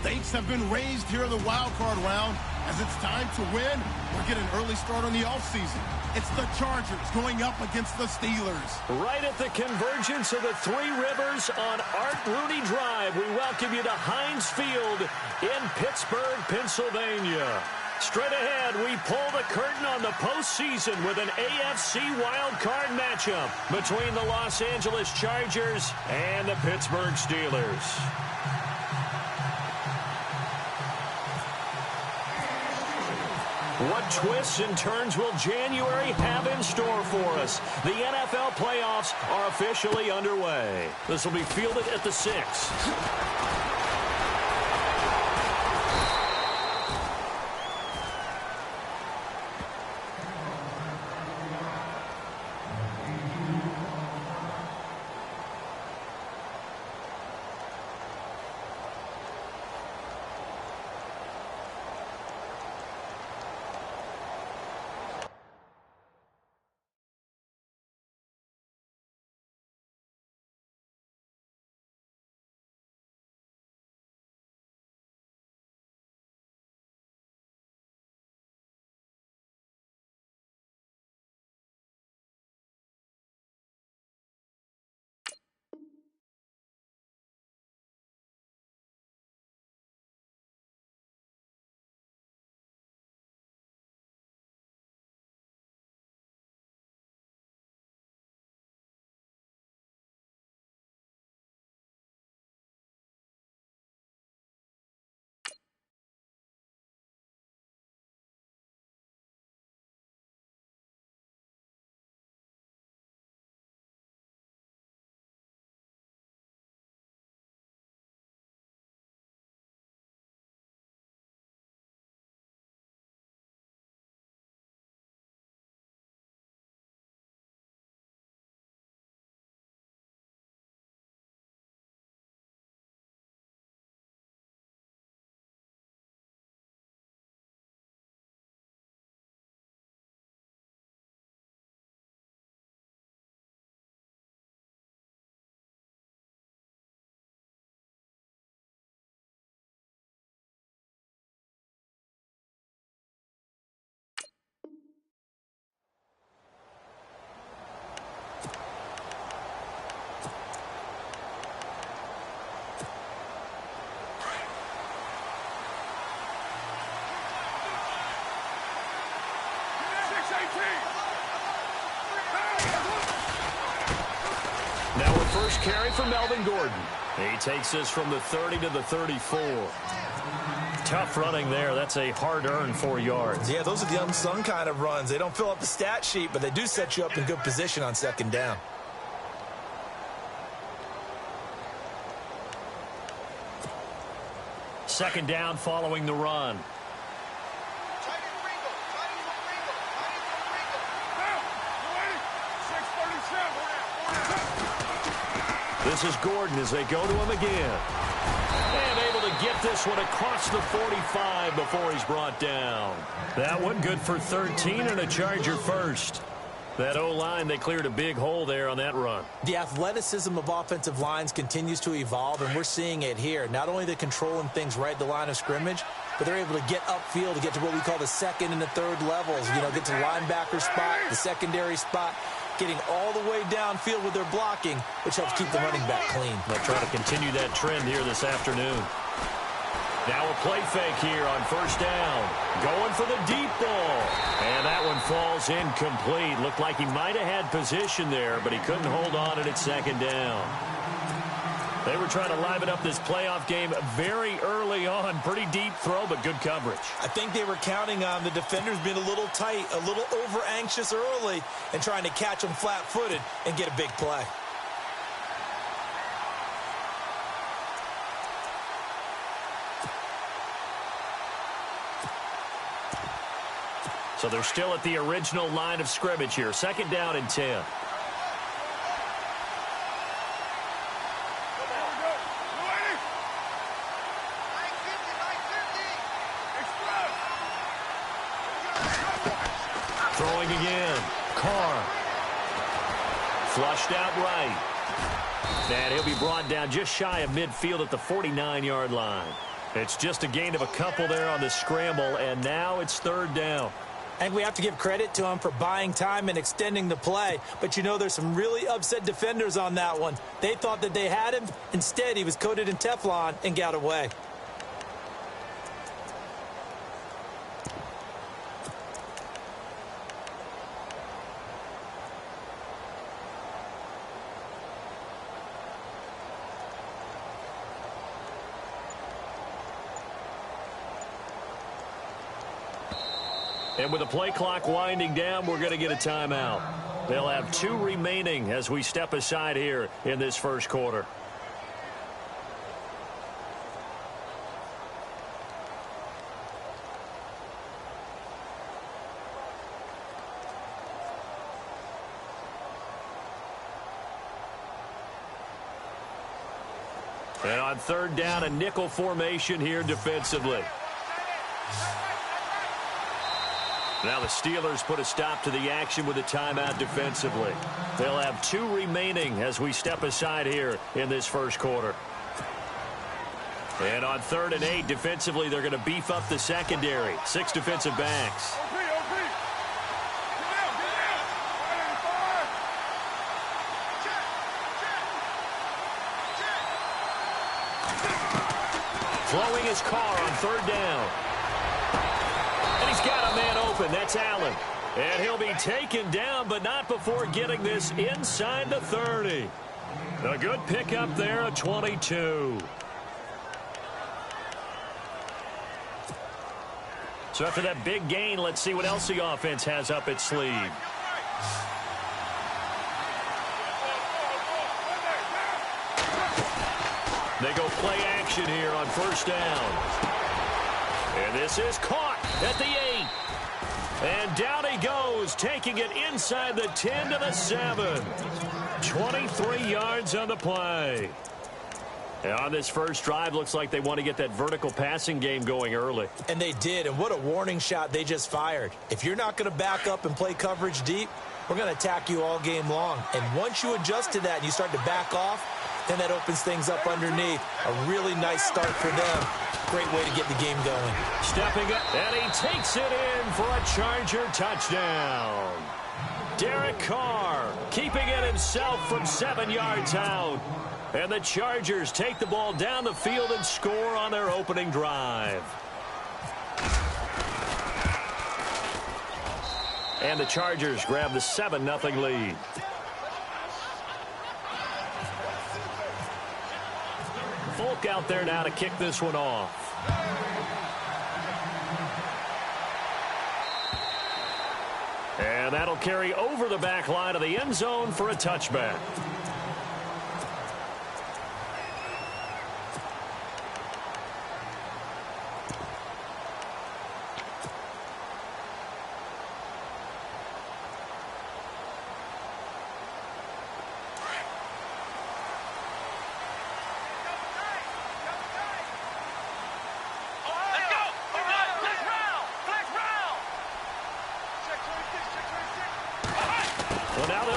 stakes have been raised here in the wild card round. As it's time to win or get an early start on the offseason. It's the Chargers going up against the Steelers. Right at the convergence of the Three Rivers on Art Rooney Drive, we welcome you to Heinz Field in Pittsburgh, Pennsylvania. Straight ahead, we pull the curtain on the postseason with an AFC wildcard matchup between the Los Angeles Chargers and the Pittsburgh Steelers. What twists and turns will January have in store for us? The NFL playoffs are officially underway. This will be fielded at the 6. Now a first carry for Melvin Gordon. He takes this from the 30 to the 34. Tough running there. That's a hard-earned 4 yards. Yeah, those are the unsung kind of runs. They don't fill up the stat sheet, but they do set you up in good position on second down. Second down following the run. This is Gordon as they go to him again. And able to get this one across the 45 before he's brought down. That one good for 13 and a Charger first. That O-line, they cleared a big hole there on that run. The athleticism of offensive lines continues to evolve, and we're seeing it here. Not only are they controlling things right at the line of scrimmage, but they're able to get upfield to get to what we call the second and the third levels. You know, get to the linebacker spot, the secondary spot, getting all the way downfield with their blocking, which helps keep the running back clean. They'll try to continue that trend here this afternoon. Now a play fake here on first down. Going for the deep ball. And that one falls incomplete. Looked like he might have had position there, but he couldn't hold on at second down. They were trying to liven up this playoff game very early on. Pretty deep throw, but good coverage. I think they were counting on the defenders being a little tight, a little over-anxious early, and trying to catch them flat-footed and get a big play. So they're still at the original line of scrimmage here. Second down and 10. Throwing again. Carr. Flushed out right. And he'll be brought down just shy of midfield at the 49-yard line. It's just a gain of a couple there on the scramble, and now it's third down. And we have to give credit to him for buying time and extending the play. But, you know, there's some really upset defenders on that one. They thought that they had him. Instead, he was coated in Teflon and got away. And with the play clock winding down, we're going to get a timeout. They'll have 2 remaining as we step aside here in this first quarter. And on third down, a nickel formation here defensively. Now the Steelers put a stop to the action with a timeout defensively. They'll have 2 remaining as we step aside here in this first quarter. And on 3rd and 8, defensively, they're going to beef up the secondary. 6 defensive backs. Flowing his car on 3rd down. And he's got a man open. That's Allen. And he'll be taken down, but not before getting this inside the 30. A good pickup there, a 22. So after that big gain, let's see what else the offense has up its sleeve. They go play action here on 1st down. And this is caught at the 8. And down he goes, taking it inside the 10 to the 7. 23 yards on the play. And on this first drive, looks like they want to get that vertical passing game going early. And they did, and what a warning shot they just fired. If you're not going to back up and play coverage deep, we're going to attack you all game long. And once you adjust to that and you start to back off, then that opens things up underneath. A really nice start for them. Great way to get the game going. Stepping up, and he takes it in for a Charger touchdown. Derek Carr keeping it himself from 7 yards out. And the Chargers take the ball down the field and score on their opening drive. And the Chargers grab the 7-0 lead. Folk out there now to kick this one off. And that'll carry over the back line of the end zone for a touchback.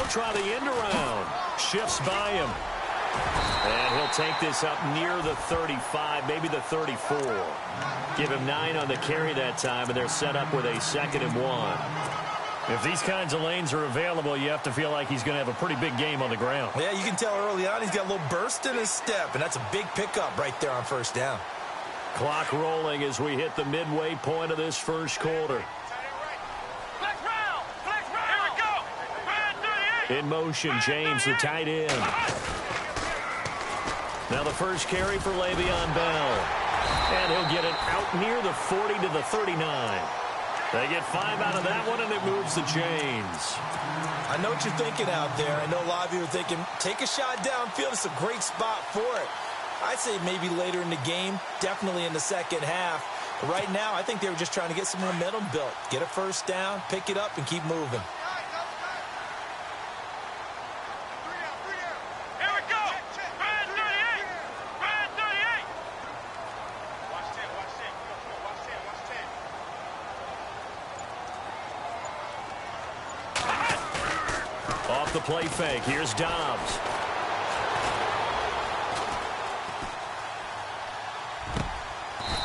Try the end around. Shifts by him. And he'll take this up near the 35, maybe the 34. Give him 9 on the carry that time, and they're set up with a 2nd and 1. If these kinds of lanes are available, you have to feel like he's going to have a pretty big game on the ground. Yeah, you can tell early on he's got a little burst in his step, and that's a big pickup right there on 1st down. Clock rolling as we hit the midway point of this first quarter. In motion, James, the tight end. Now the first carry for Le'Veon Bell. And he'll get it out near the 40 to the 39. They get 5 out of that one, and it moves the chains. I know what you're thinking out there. I know a lot of you are thinking, take a shot downfield. It's a great spot for it. I'd say maybe later in the game, definitely in the second half. But right now, I think they were just trying to get some momentum built. Get a 1st down, pick it up, and keep moving. Off the play fake, here's Dobbs.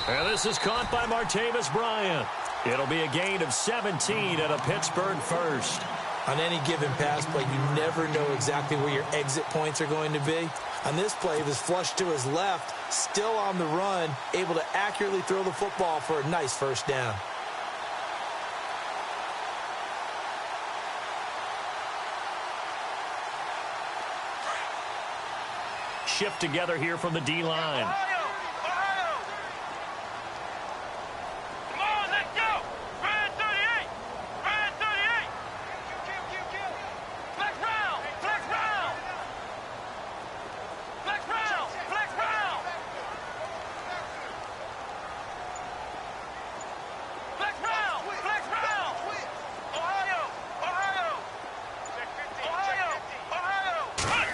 And this is caught by Martavis Bryant. It'll be a gain of 17 at a Pittsburgh first. On any given pass play, you never know exactly where your exit points are going to be. On this play, he was flushed to his left, still on the run, able to accurately throw the football for a nice first down. Shift together here from the D-line.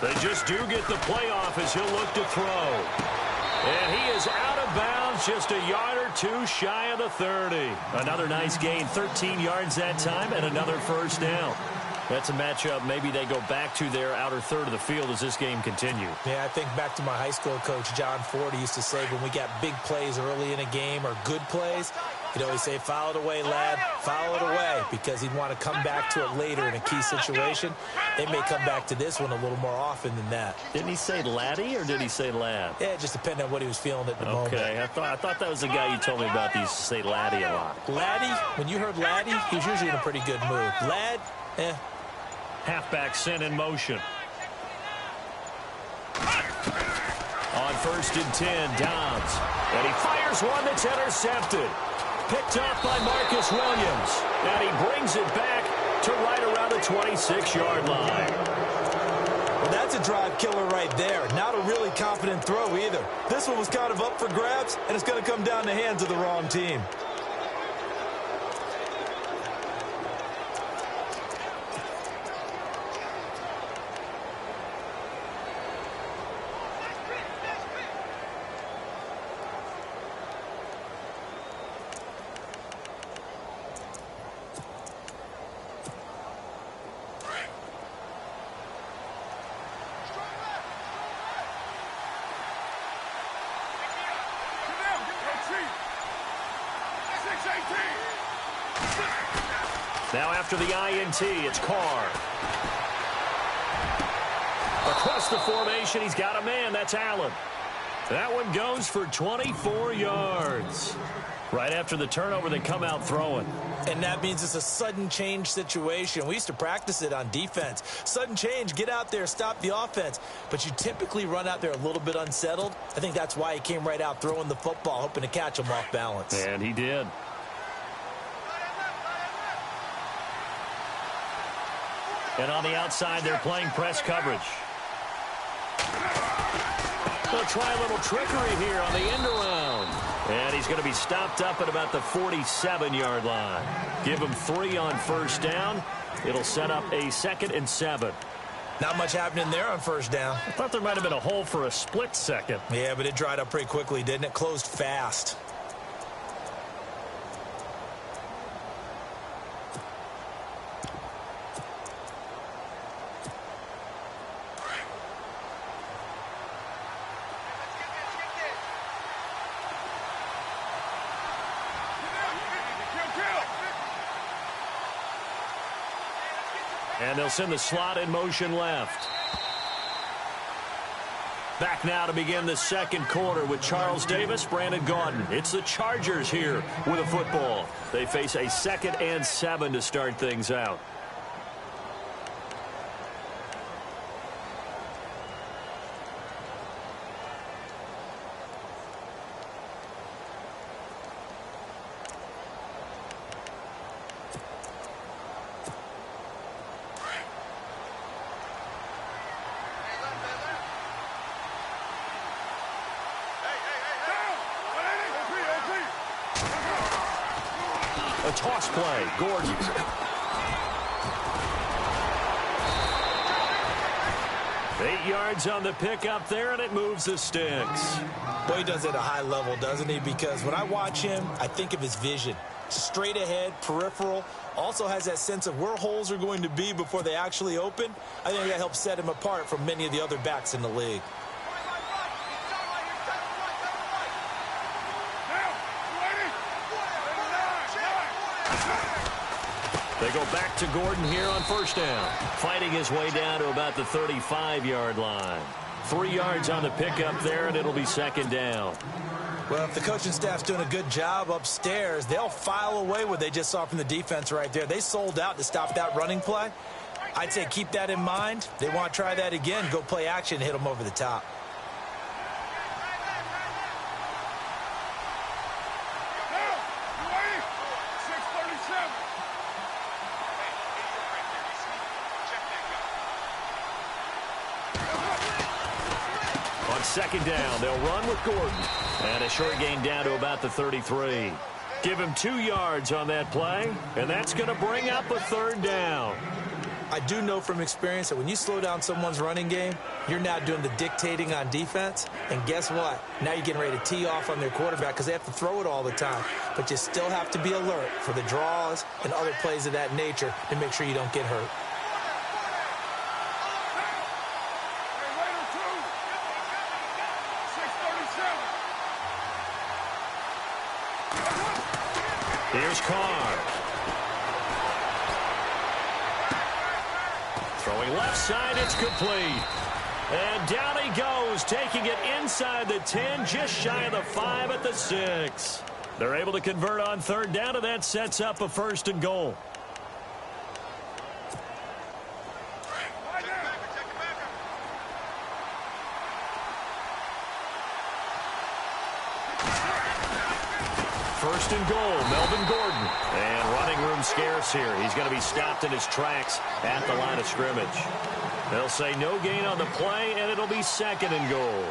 They just do get the playoff as he'll look to throw. And he is out of bounds, just a yard or two shy of the 30. Another nice gain, 13 yards that time, and another first down. That's a matchup maybe they go back to their outer third of the field as this game continues. Yeah, I think back to my high school coach, John Ford. He used to say when we got big plays early in a game or good plays, he'd always say, foul it away, lad, foul it away, because he'd want to come back to it later in a key situation. They may come back to this one a little more often than that. Didn't he say laddie or did he say lad? Yeah, it just depended on what he was feeling at the moment. Okay, I thought that was the guy you told me about. He used to say laddie a lot. Laddie, when you heard laddie, he was usually in a pretty good mood. Lad, Halfback sent in motion. On 1st and 10, Dobbs. And he fires one that's intercepted. Picked up by Marcus Williams. And he brings it back to right around the 26-yard line. Well, that's a drive killer right there. Not a really confident throw either. This one was kind of up for grabs, and it's going to come down the hands of the wrong team. Now after the INT, it's Carr. Across the formation, he's got a man. That's Allen. That one goes for 24 yards. Right after the turnover, they come out throwing. And that means it's a sudden change situation. We used to practice it on defense. Sudden change, get out there, stop the offense. But you typically run out there a little bit unsettled. I think that's why he came right out throwing the football, hoping to catch him off balance. And he did. And on the outside, they're playing press coverage. They'll try a little trickery here on the end around. And he's going to be stopped up at about the 47-yard line. Give him 3 on first down. It'll set up a 2nd and 7. Not much happening there on first down. I thought there might have been a hole for a split second. Yeah, but it dried up pretty quickly, didn't it? Closed fast. And they'll send the slot in motion left. Back now to begin the second quarter with Charles Davis, Brandon Gaudin. It's the Chargers here with a football. They face a 2nd and 7 to start things out. A toss play. Gordon. 8 yards on the pickup there, and it moves the sticks. Boy, he does it at a high level, doesn't he? Because when I watch him, I think of his vision. Straight ahead, peripheral. Also has that sense of where holes are going to be before they actually open. I think that helps set him apart from many of the other backs in the league. They go back to Gordon here on first down. Fighting his way down to about the 35-yard line. 3 yards on the pickup there, and it'll be second down. Well, if the coaching staff's doing a good job upstairs, they'll file away what they just saw from the defense right there. They sold out to stop that running play. I'd say keep that in mind. They want to try that again. Go play action, hit them over the top. Second down, they'll run with Gordon. And a short gain down to about the 33. Give him 2 yards on that play, and that's going to bring up a third down. I do know from experience that when you slow down someone's running game, you're now doing the dictating on defense. And guess what? Now you're getting ready to tee off on their quarterback because they have to throw it all the time. But you still have to be alert for the draws and other plays of that nature to make sure you don't get hurt. Here's Carr. Throwing left side, it's complete. And down he goes, taking it inside the 10, just shy of the 5 at the 6. They're able to convert on third down, and that sets up a first and goal. First and goal, Melvin Gordon. And running room scarce here. He's going to be stopped in his tracks at the line of scrimmage. They'll say no gain on the play, and it'll be second and goal.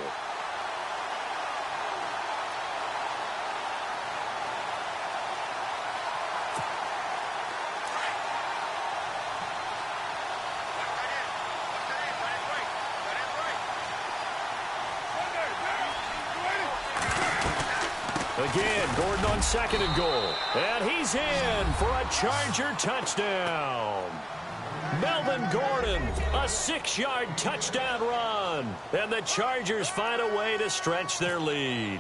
Again, Gordon on second and goal. And he's in for a Charger touchdown. Melvin Gordon, a 6-yard touchdown run. And the Chargers find a way to stretch their lead.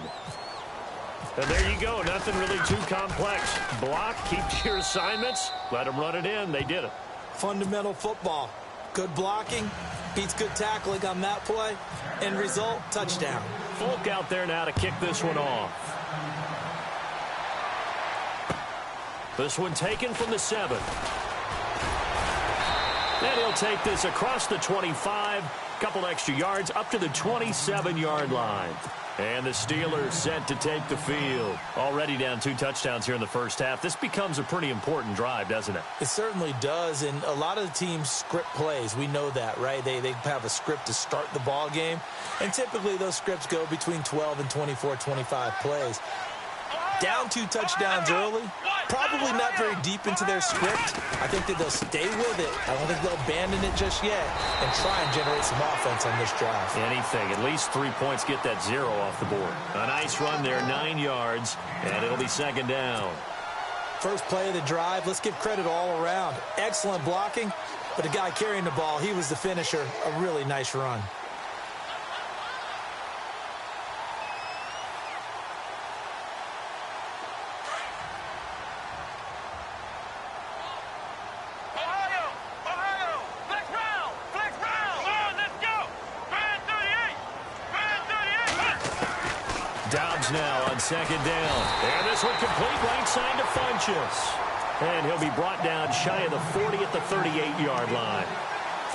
And there you go. Nothing really too complex. Block, keep to your assignments, let them run it in. They did it. Fundamental football. Good blocking, beats good tackling on that play. End result, touchdown. Folk out there now to kick this one off. This one taken from the 7. And he'll take this across the 25. Couple extra yards up to the 27-yard line. And the Steelers set to take the field. Already down 2 touchdowns here in the first half. This becomes a pretty important drive, doesn't it? It certainly does. And a lot of the teams script plays. We know that, right? They have a script to start the ball game. And typically those scripts go between 12 and 24, 25 plays. Down 2 touchdowns early, probably not very deep into their script. I think that they'll stay with it. I don't think they'll abandon it just yet and try and generate some offense on this drive. Anything. At least 3 points, get that 0 off the board. A nice run there, 9 yards, and it'll be second down. First play of the drive, let's give credit all around. Excellent blocking, but the guy carrying the ball, he was the finisher. A really nice run. Now on second down. And this one complete right side to Funchess. And he'll be brought down shy of the 40 at the 38-yard line.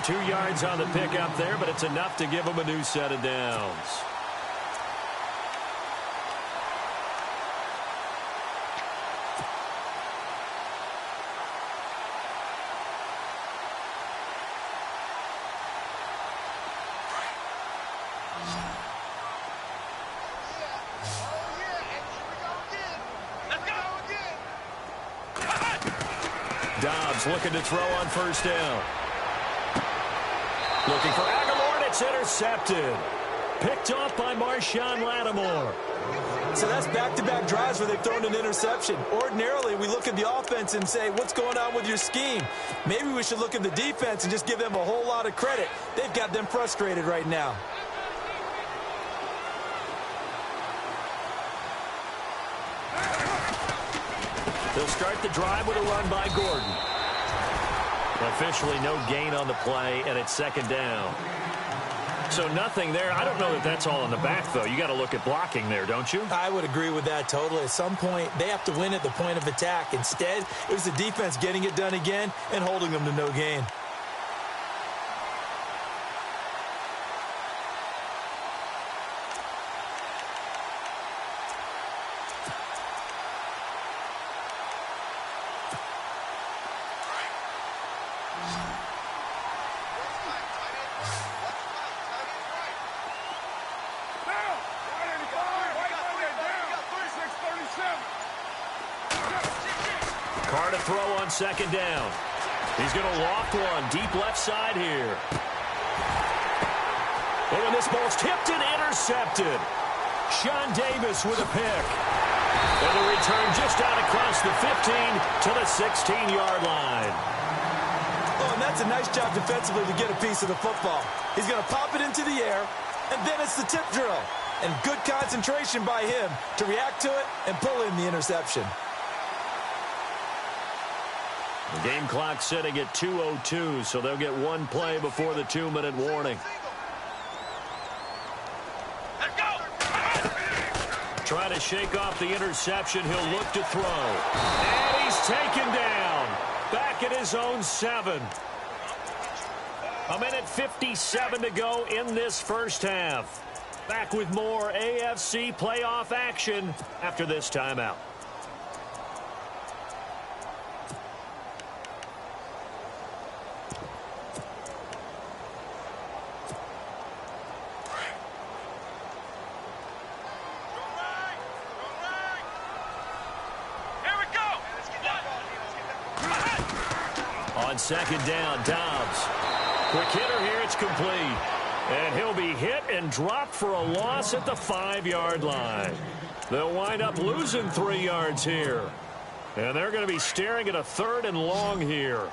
2 yards on the pickup there, but it's enough to give him a new set of downs. Dobbs looking to throw on first down. Looking for Aguilar, and it's intercepted. Picked off by Marshawn Lattimore. So that's back-to-back drives where they've thrown an interception. Ordinarily, we look at the offense and say, what's going on with your scheme? Maybe we should look at the defense and just give them a whole lot of credit. They've got them frustrated right now. They'll start the drive with a run by Gordon. Officially no gain on the play, and it's second down. So nothing there. I don't know that that's all in the back, though. You got to look at blocking there, don't you? I would agree with that totally. At some point, they have to win at the point of attack. Instead, it was the defense getting it done again and holding them to no gain. Carr to throw on second down. He's going to loft one deep left side here. Oh, and this ball's tipped and intercepted. Sean Davis with a pick. And the return just out across the 15 to the 16-yard line. Oh, and that's a nice job defensively to get a piece of the football. He's going to pop it into the air, and then it's the tip drill. And good concentration by him to react to it and pull in the interception. The game clock sitting at 2:02, so they'll get one play before the 2-minute warning. Try to shake off the interception. He'll look to throw. And he's taken down. Back at his own 7. A minute 57 to go in this first half. Back with more AFC playoff action after this timeout. On second down, Dobbs. Quick hitter here, it's complete. And he'll be hit and dropped for a loss at the 5-yard line. They'll wind up losing 3 yards here. And they're going to be staring at a 3rd and long here.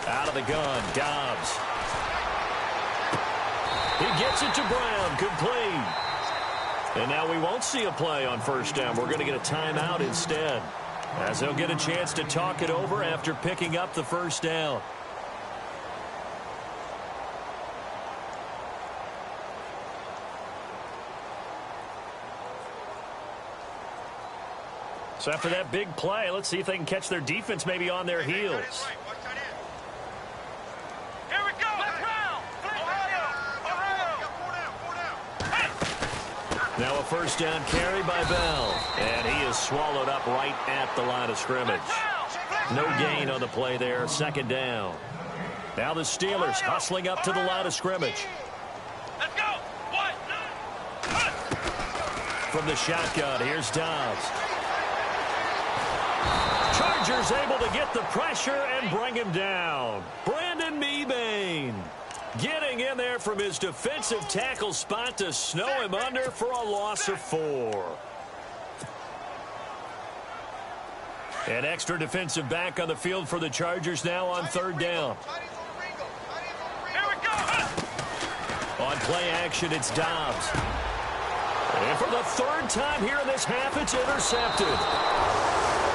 Out of the gun, Dobbs. He gets it to Brown, complete. And now we won't see a play on first down. We're going to get a timeout instead, as they'll get a chance to talk it over after picking up the first down. So after that big play, let's see if they can catch their defense maybe on their heels. Now a first down carry by Bell. And he is swallowed up right at the line of scrimmage. No gain on the play there. Second down. Now the Steelers hustling up to the line of scrimmage. Let's go. From the shotgun, here's Dobbs. Chargers able to get the pressure and bring him down. Brandon Mebane getting in there from his defensive tackle spot to snow him under for a loss of 4. An extra defensive back on the field for the Chargers now on third down. On play action, it's Dobbs. And for the 3rd time here in this half, it's intercepted.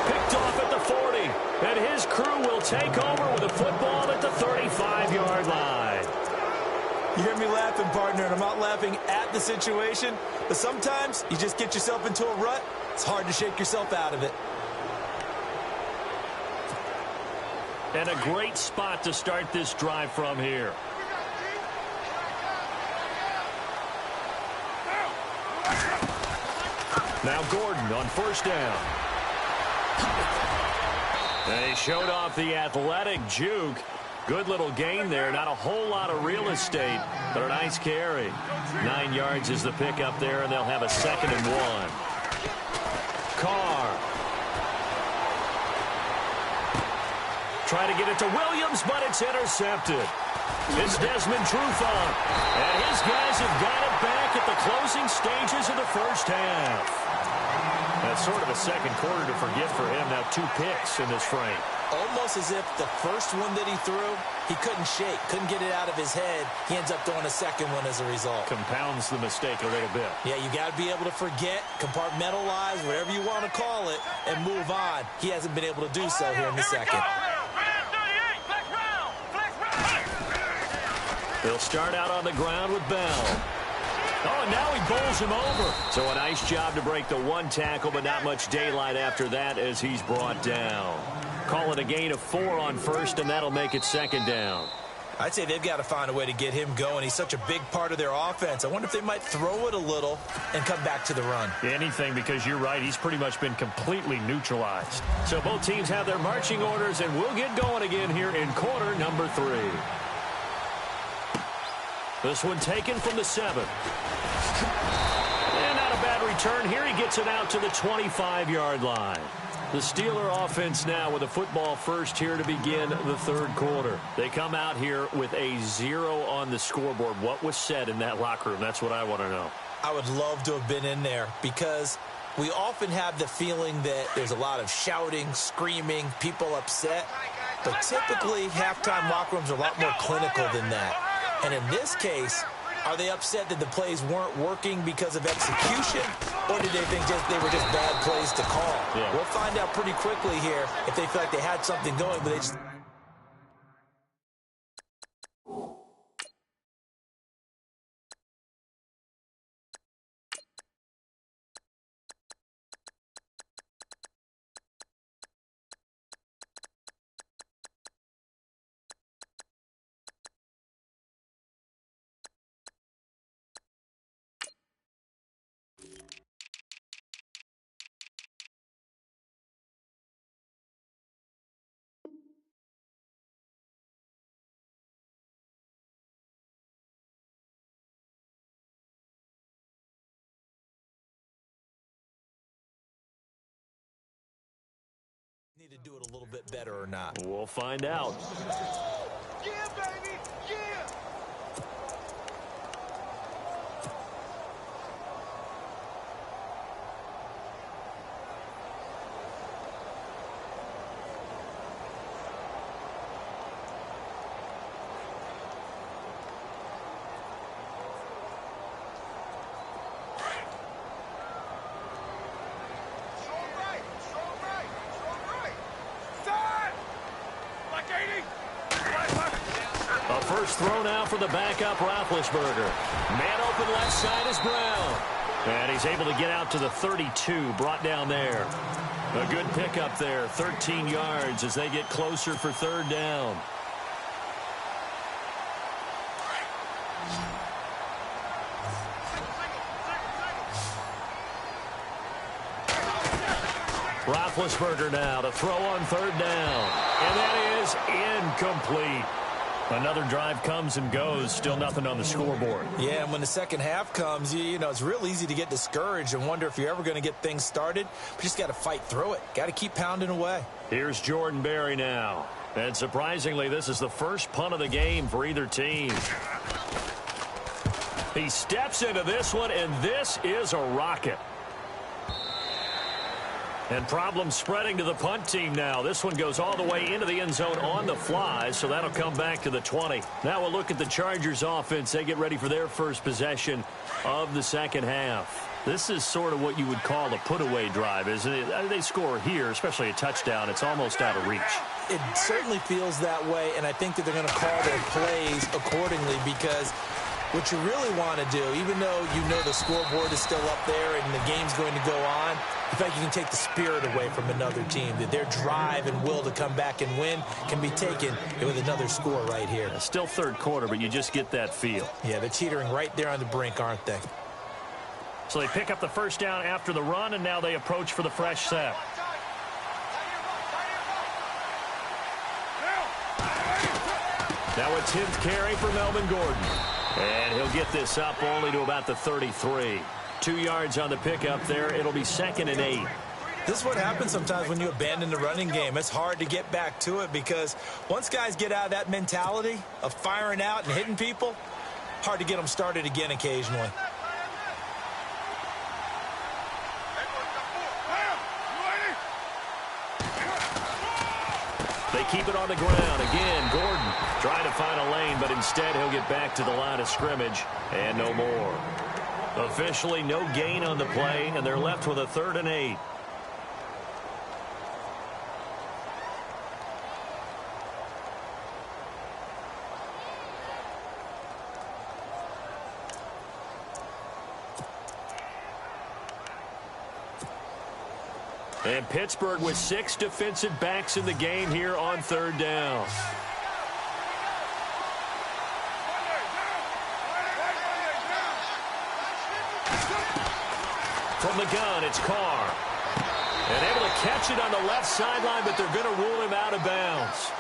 Picked off at the 40. And his crew will take over with the football at the 35-yard line. You hear me laughing, partner, and I'm not laughing at the situation, but sometimes you just get yourself into a rut. It's hard to shake yourself out of it. And a great spot to start this drive from here. Now Gordon on first down. And he showed off the athletic juke. Good little gain there. Not a whole lot of real estate, but a nice carry. 9 yards is the pickup there, and they'll have a 2nd and 1. Carr. Try to get it to Williams, but it's intercepted. It's Desmond Trufant. And his guys have got it back at the closing stages of the first half. That's sort of a second quarter to forget for him. Now 2 picks in this frame. almost as if the first one that he threw, he couldn't shake, couldn't get it out of his head. He ends up throwing a second one as a result. Compounds the mistake a little bit. Yeah, you got to be able to forget, compartmentalize, whatever you want to call it, and move on. He hasn't been able to do so here in the second. He'll start out on the ground with Bell. Oh, and now he bowls him over. So a nice job to break the one tackle, but not much daylight after that as he's brought down. Call it a gain of 4 on first, and that'll make it second down. I'd say they've got to find a way to get him going. He's such a big part of their offense. I wonder if they might throw it a little and come back to the run. Anything, because you're right, he's pretty much been completely neutralized. So both teams have their marching orders, and we'll get going again here in quarter number 3. This one taken from the 7. And not a bad return here. He gets it out to the 25-yard line. The Steeler offense now with a football first here to begin the third quarter. They come out here with a 0 on the scoreboard. What was said in that locker room? That's what I want to know. I would love to have been in there because we often have the feeling that there's a lot of shouting, screaming, people upset. But typically, halftime locker rooms are a lot more clinical than that. And in this case, are they upset that the plays weren't working because of execution, or did they think they were just bad plays to call? Yeah. We'll find out pretty quickly here if they feel like they had something going, but they just... need to do it a little bit better or not. We'll find out. Yeah, baby! Yeah! A first throw now for the backup Roethlisberger. Man open left side is Brown. And he's able to get out to the 32, brought down there. A good pickup there, 13 yards as they get closer for third down. Roethlisberger now to throw on third down. And that is incomplete. Another drive comes and goes. Still nothing on the scoreboard. Yeah, and when the second half comes, you know, it's real easy to get discouraged and wonder if you're ever going to get things started. But just got to fight through it. Got to keep pounding away. Here's Jordan Berry now. And surprisingly, this is the first punt of the game for either team. He steps into this one, and this is a rocket. And problems spreading to the punt team now. This one goes all the way into the end zone on the fly, so that'll come back to the 20. Now we'll look at the Chargers offense. They get ready for their first possession of the second half. This is sort of what you would call a put-away drive, isn't it? They score here, especially a touchdown. It's almost out of reach. It certainly feels that way, and I think that they're going to call their plays accordingly because what you really want to do, even though you know the scoreboard is still up there and the game's going to go on, in fact, you can take the spirit away from another team. That their drive and will to come back and win can be taken with another score right here. Still third quarter, but you just get that feel. Yeah, they're teetering right there on the brink, aren't they? So they pick up the first down after the run, and now they approach for the fresh set. Now a 10th carry for Melvin Gordon. And he'll get this up only to about the 33. 2 yards on the pickup there. It'll be 2nd and 8. This is what happens sometimes when you abandon the running game. It's hard to get back to it because once guys get out of that mentality of firing out and hitting people, hard to get them started again occasionally. keep it on the ground. Again, Gordon trying to find a lane, but instead he'll get back to the line of scrimmage and no more. Officially no gain on the play, and they're left with a 3rd and 8. And Pittsburgh with 6 defensive backs in the game here on 3rd down. From the gun, it's Carr. And able to catch it on the left sideline, but they're going to rule him out of bounds.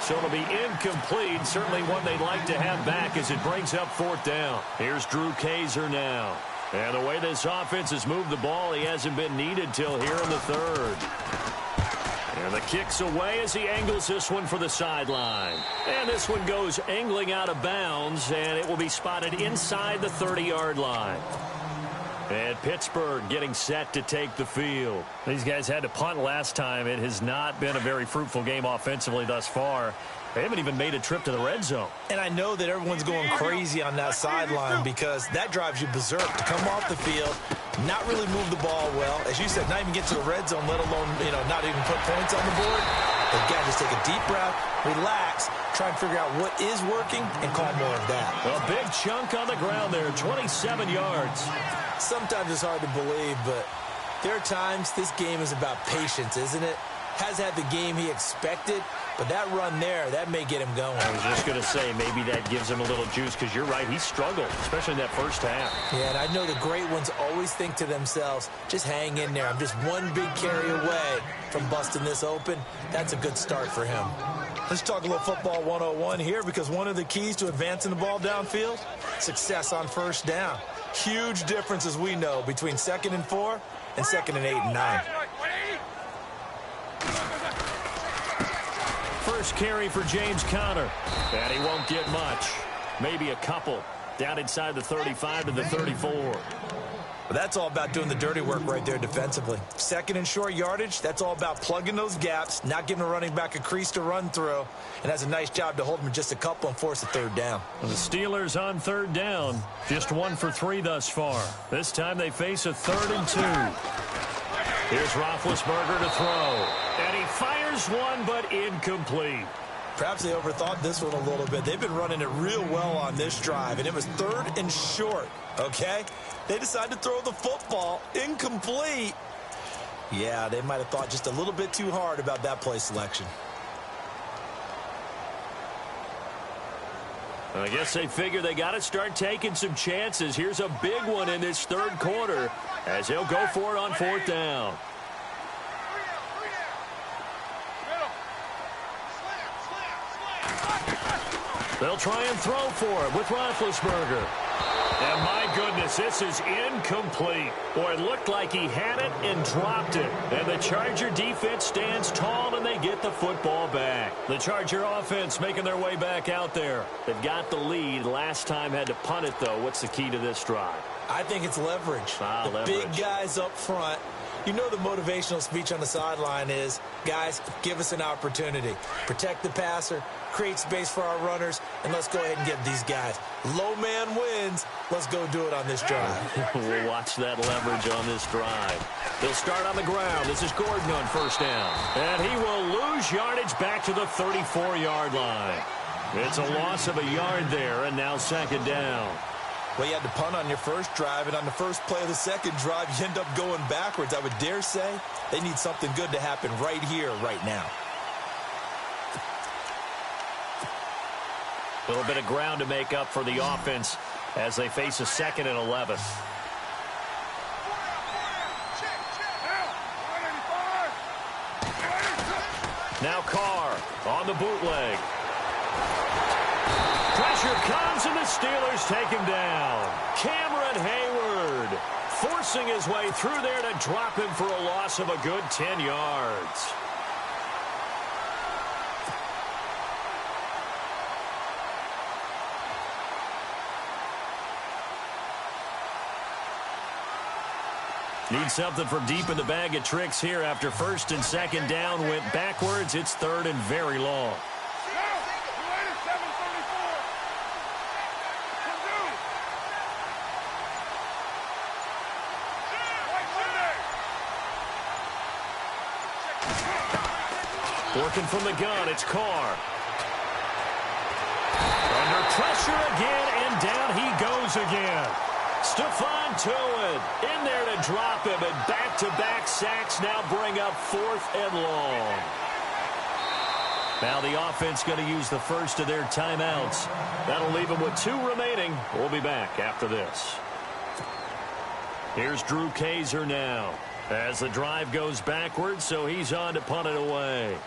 So it'll be incomplete. Certainly one they'd like to have back as it brings up 4th down. Here's Drew Kaiser now. And the way this offense has moved the ball, he hasn't been needed till here in the 3rd. And the kick's away as he angles this one for the sideline. And this one goes angling out of bounds, and it will be spotted inside the 30-yard line. And Pittsburgh getting set to take the field. These guys had to punt last time. It has not been a very fruitful game offensively thus far. They haven't even made a trip to the red zone. And I know that everyone's going crazy on that sideline because that drives you berserk to come off the field, not really move the ball well. As you said, not even get to the red zone, let alone, not even put points on the board. They've got to just take a deep breath, relax, try and figure out what is working, and call more of that. A big chunk on the ground there, 27 yards. Sometimes it's hard to believe, but there are times this game is about patience, isn't it? Has had the game he expected, but that run there, that may get him going. I was just going to say, maybe that gives him a little juice, because you're right, he struggled, especially in that first half. Yeah, and I know the great ones always think to themselves, just hang in there. I'm just one big carry away from busting this open. That's a good start for him. Let's talk a little football 101 here, because one of the keys to advancing the ball downfield, success on 1st down. Huge difference, as we know, between 2nd and 4 and 2nd and 8 and 9. First carry for James Conner. And he won't get much. Maybe a couple. Down inside the 35 to the 34. But that's all about doing the dirty work right there defensively. 2nd and short yardage, that's all about plugging those gaps, not giving a running back a crease to run through, and has a nice job to hold him just a couple and force a 3rd down. The Steelers on 3rd down. Just 1 for 3 thus far. This time they face a 3rd and 2. Here's Roethlisberger to throw. And he fires one, but incomplete. Perhaps they overthought this one a little bit. They've been running it real well on this drive, and it was 3rd and short, okay? They decided to throw the football incomplete. Yeah, they might have thought just a little bit too hard about that play selection. I guess they figure they got to start taking some chances. Here's a big one in this 3rd quarter as they'll go for it on 4th down. They'll try and throw for it with Roethlisberger. And my goodness, this is incomplete. Boy, it looked like he had it and dropped it. And the Charger defense stands tall, and they get the football back. The Charger offense making their way back out there. They've got the lead. Last time had to punt it, though. What's the key to this drive? I think it's leverage. Leverage. Big guys up front. You know the motivational speech on the sideline is, guys, give us an opportunity. Protect the passer, create space for our runners, and let's go ahead and get these guys. Low man wins. Let's go do it on this drive. We'll watch that leverage on this drive. They'll start on the ground. This is Gordon on 1st down. And he will lose yardage back to the 34-yard line. It's a loss of a yard there, and now 2nd down. Well, you had to punt on your first drive, and on the first play of the 2nd drive, you end up going backwards. I would dare say they need something good to happen right here, right now. A little bit of ground to make up for the offense as they face a 2nd and 11. Now Carr on the bootleg. Pressure comes, and the Steelers take him down. Cameron Hayward forcing his way through there to drop him for a loss of a good 10 yards. Need something from deep in the bag of tricks here after first and second down went backwards. It's third and very long. Working from the gun, it's Carr. Under pressure again, and down he goes again. Stephon Tuitt in there to drop him, and back-to-back sacks now bring up fourth and long. Now the offense going to use the first of their timeouts. That'll leave them with 2 remaining. We'll be back after this. Here's Drew Kaiser now as the drive goes backwards, so he's on to punt it away.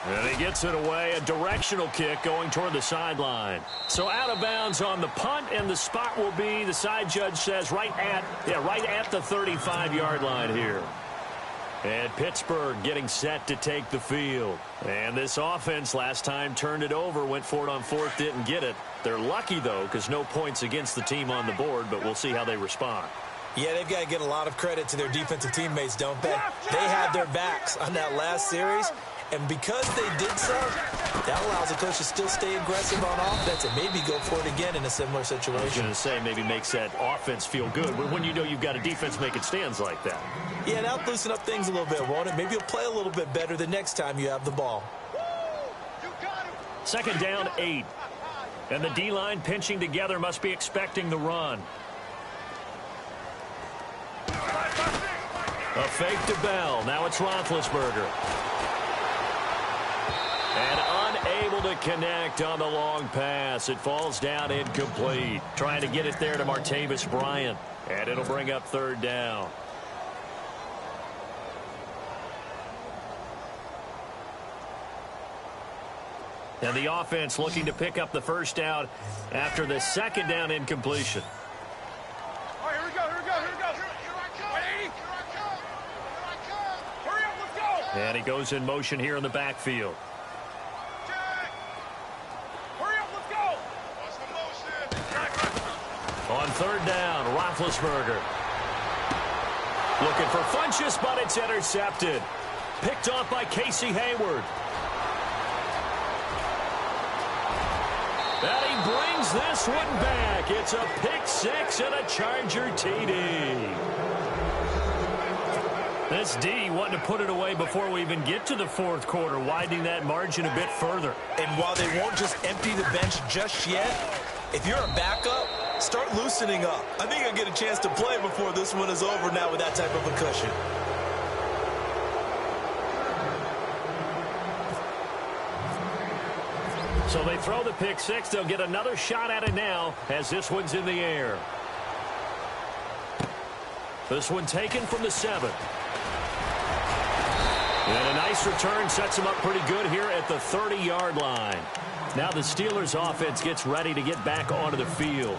And he gets it away, a directional kick going toward the sideline. So out of bounds on the punt, and the spot will be, the side judge says, right at the 35-yard line here. And Pittsburgh getting set to take the field. And this offense last time turned it over, went for it on fourth, didn't get it. They're lucky, though, because no points against the team on the board, but we'll see how they respond. Yeah, they've got to get a lot of credit to their defensive teammates, don't they? They had their backs on that last series. And because they did so, that allows the coach to still stay aggressive on offense and maybe go for it again in a similar situation. I was going to say, maybe makes that offense feel good when you know you've got a defense making stands like that. Yeah, that'll loosen up things a little bit, won't it? Maybe you'll play a little bit better the next time you have the ball. Second down, 8. And the D-line pinching together, must be expecting the run. A fake to Bell. Now it's Roethlisberger. And unable to connect on the long pass. It falls down incomplete. Trying to get it there to Martavis Bryant. And it'll bring up third down. And the offense looking to pick up the first down after the second down incompletion. All right, here we go. Here I come. Here I come. Hurry up, let's go. And he goes in motion here in the backfield. On third down, Roethlisberger. Looking for Funchess, but it's intercepted. Picked off by Casey Hayward. And he brings this one back. It's a pick six and a Charger TD. This D wanting to put it away before we even get to the fourth quarter, widening that margin a bit further. And while they won't just empty the bench just yet, if you're a backup, start loosening up. I think I'll get a chance to play before this one is over now with that type of a cushion. So they throw the pick six. They'll get another shot at it now as this one's in the air. This one taken from the 7. And a nice return sets them up pretty good here at the 30-yard line. Now the Steelers offense gets ready to get back onto the field.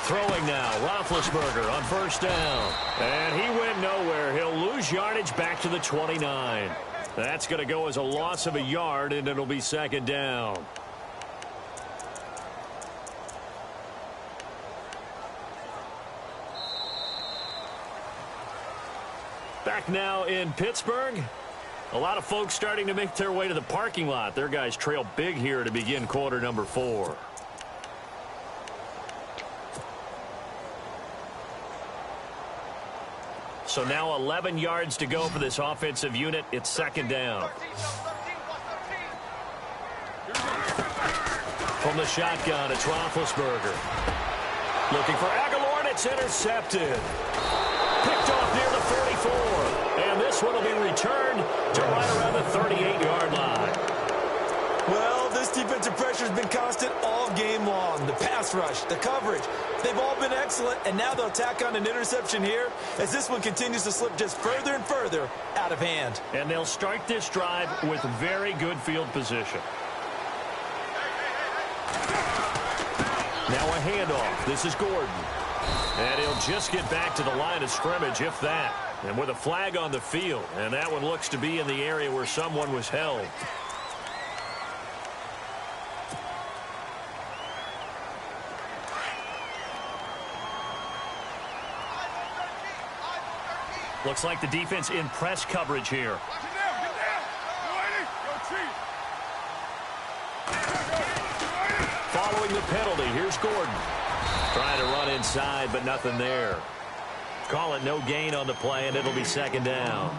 Throwing now, Roethlisberger on first down. And he went nowhere. He'll lose yardage back to the 29. That's going to go as a loss of a yard, and it'll be second down. Back now in Pittsburgh. A lot of folks starting to make their way to the parking lot. Their guys trail big here to begin quarter number 4. So now 11 yards to go for this offensive unit. It's second down. From the shotgun, it's Roethlisberger. Looking for Aguilar, and it's intercepted. Picked off near the 44. And this one will be returned to right around the 38-yard line. Well, this defensive pressure has been constant all game long. The pass rush, the coverage, They've all been excellent, and now they'll tack on an interception here as this one continues to slip just further and further out of hand. And they'll start this drive with very good field position. Now a handoff. This is Gordon. And he'll just get back to the line of scrimmage, if that. And with a flag on the field. And that one looks to be in the area where someone was held. Looks like the defense in press coverage here. Following the penalty, here's Gordon. Trying to run inside, but nothing there. Call it no gain on the play, and it'll be second down.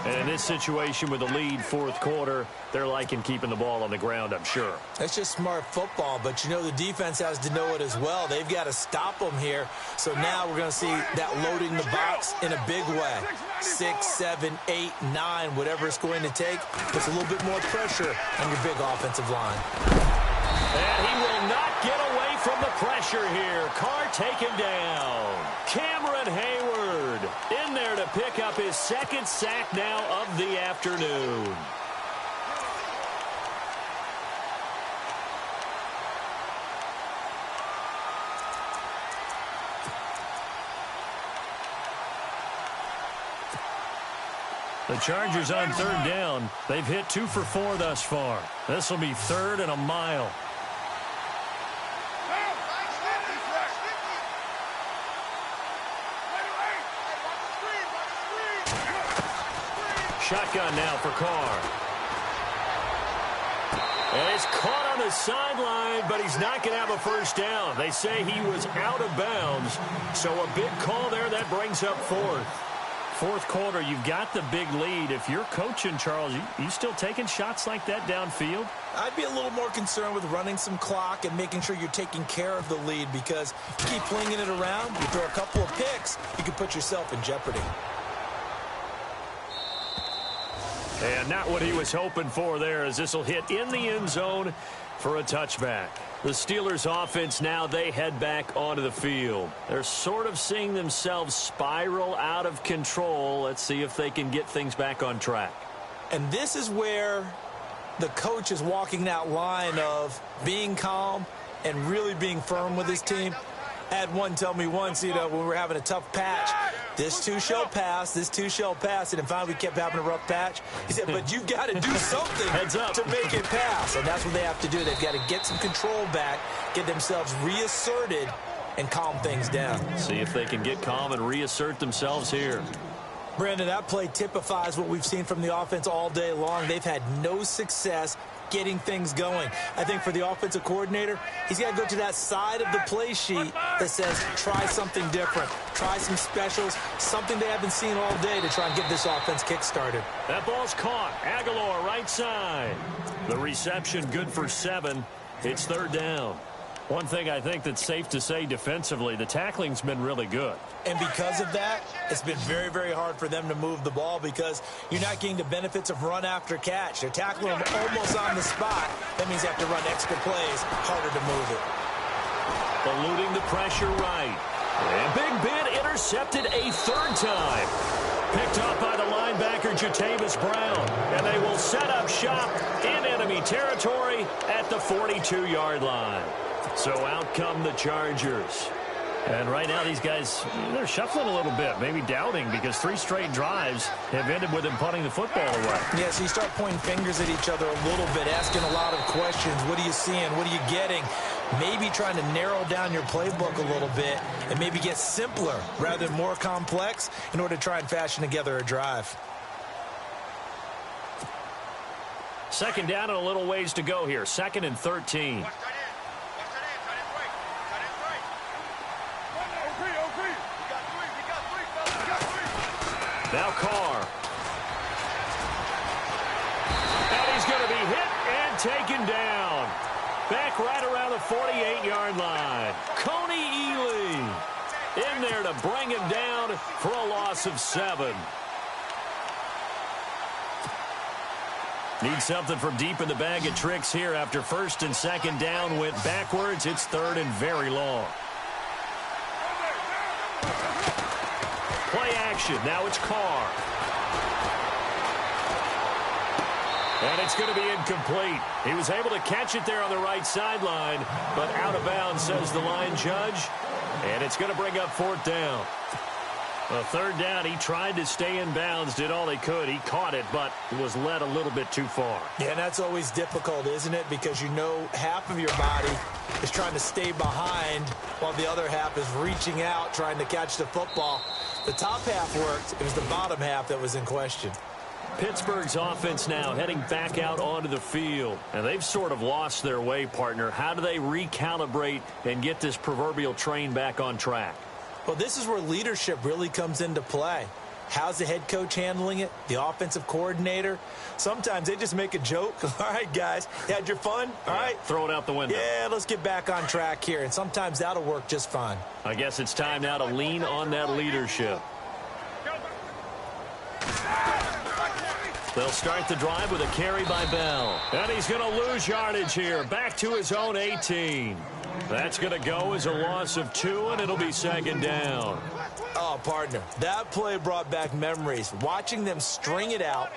And in this situation with the lead fourth quarter, they're liking keeping the ball on the ground, I'm sure. That's just smart football, but you know the defense has to know it as well. They've got to stop them here. So now we're going to see that loading the box in a big way. 6, 7, 8, 9, whatever it's going to take. Puts a little bit more pressure on your big offensive line. And he will not get away from the pressure here. Carr taken down. Cameron Hayward in there to pick up his second sack now of the afternoon. The Chargers on third down. They've hit 2 for 4 thus far. This will be third and a mile. Shotgun now for Carr. And he's caught on the sideline, but he's not going to have a first down. They say he was out of bounds. So a big call there. That brings up fourth. Fourth quarter, you've got the big lead. If you're coaching, Charles, you still taking shots like that downfield? I'd be a little more concerned with running some clock and making sure you're taking care of the lead, because you keep flinging it around, you throw a couple of picks, you can put yourself in jeopardy. And not what he was hoping for there, as this will hit in the end zone for a touchback. The Steelers offense now, they head back onto the field. They're sort of seeing themselves spiral out of control. Let's see if they can get things back on track. And this is where the coach is walking that line of being calm and really being firm with his team. I had one tell me once, when we were having a tough patch, this too shall pass, this too shall pass. And finally we kept having a rough patch. He said, but you've got to do something to make it pass. And that's what they have to do. They've got to get some control back, get themselves reasserted, and calm things down. See if they can get calm and reassert themselves here. Brandon, that play typifies what we've seen from the offense all day long. They've had no success getting things going. I think for the offensive coordinator, he's got to go to that side of the play sheet that says try something different, try some specials, something they haven't seen all day to try and get this offense kick-started. That ball's caught. Aguilar right side. The reception good for 7. It's third down. One thing I think that's safe to say defensively, the tackling's been really good. And because of that, it's been very, very hard for them to move the ball because you're not getting the benefits of run after catch. They're tackling them almost on the spot. That means they have to run extra plays, harder to move it. Eluding the pressure right. And Big Ben intercepted a third time. Picked off by the linebacker, Jatavis Brown. And they will set up shop in enemy territory at the 42-yard line. So out come the Chargers. And right now these guys, they're shuffling a little bit, maybe doubting, because 3 straight drives have ended with them punting the football away. Yeah, so you start pointing fingers at each other a little bit, asking a lot of questions. What are you seeing? What are you getting? Maybe trying to narrow down your playbook a little bit and maybe get simpler rather than more complex in order to try and fashion together a drive. Second down and a little ways to go here. 2nd and 13. Now Carr. And he's going to be hit and taken down. Back right around the 48-yard line. Coney Ely in there to bring him down for a loss of 7. Need something from deep in the bag of tricks here after 1st and 2nd down went backwards. It's 3rd and very long. Play action. Now it's Carr. And it's going to be incomplete. He was able to catch it there on the right sideline, but out of bounds, says the line judge. And it's going to bring up 4th down. A 3rd down, he tried to stay in bounds, did all he could. He caught it, but was led a little bit too far. Yeah, and that's always difficult, isn't it? Because you know half of your body is trying to stay behind while the other half is reaching out, trying to catch the football. The top half worked. It was the bottom half that was in question. Pittsburgh's offense now heading back out onto the field. And they've sort of lost their way, partner. How do they recalibrate and get this proverbial train back on track? Well, this is where leadership really comes into play. How's the head coach handling it? The offensive coordinator? Sometimes they just make a joke. All right, guys, you had your fun? All right. Throw it out the window. Yeah, let's get back on track here. And sometimes that'll work just fine. I guess it's time now to lean on that leadership. They'll start the drive with a carry by Bell. And he's going to lose yardage here. Back to his own 18. That's going to go as a loss of 2, and it'll be 2nd down. Oh, partner, that play brought back memories. Watching them string it out,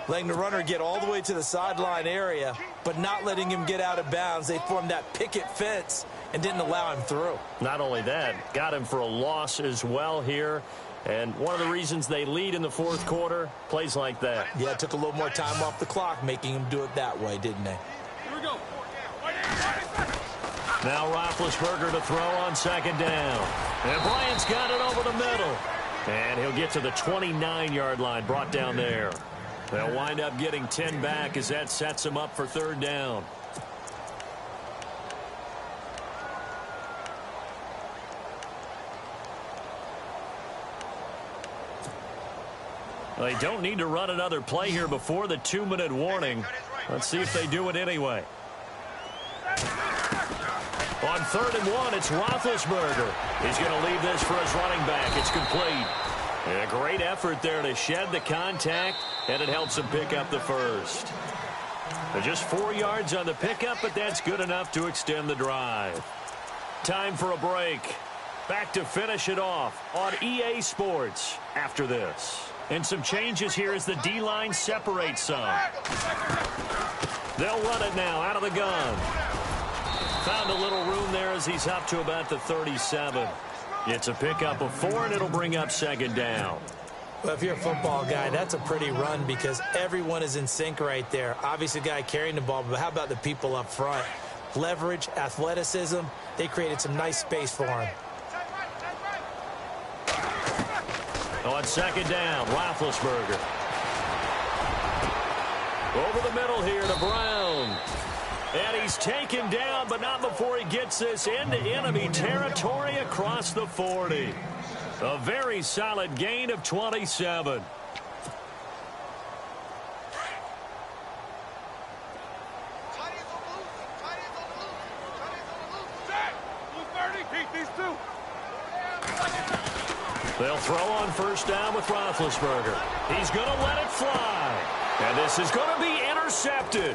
letting the runner get all the way to the sideline area, but not letting him get out of bounds. They formed that picket fence and didn't allow him through. Not only that, got him for a loss as well here. And one of the reasons they lead in the 4th quarter, plays like that. Yeah, it took a little more time off the clock, making him do it that way, didn't they? Here we go. Now Roethlisberger to throw on 2nd down. And Bryant's got it over the middle. And he'll get to the 29-yard line, brought down there. They'll wind up getting 10 back as that sets them up for 3rd down. They don't need to run another play here before the 2-minute warning. Let's see if they do it anyway. On 3rd and 1, it's Roethlisberger. He's going to leave this for his running back. It's complete. And a great effort there to shed the contact, and it helps him pick up the 1st. Just 4 yards on the pickup, but that's good enough to extend the drive. Time for a break. Back to finish it off on EA Sports after this. And some changes here as the D-line separates some. They'll run it now out of the gun. Found a little room there as he's up to about the 37. It's a pickup of 4, and it'll bring up 2nd down. Well, if you're a football guy, that's a pretty run because everyone is in sync right there. Obviously, the guy carrying the ball, but how about the people up front? Leverage, athleticism, they created some nice space for him. On 2nd down, Roethlisberger. Over the middle here to Brown. And he's taken down, but not before he gets this into enemy territory across the 40. A very solid gain of 27. They'll throw on 1st down with Roethlisberger. He's going to let it fly. And this is going to be intercepted.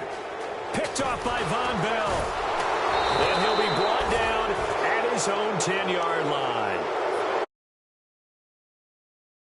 Picked off by Von Bell. And he'll be brought down at his own 10-yard line.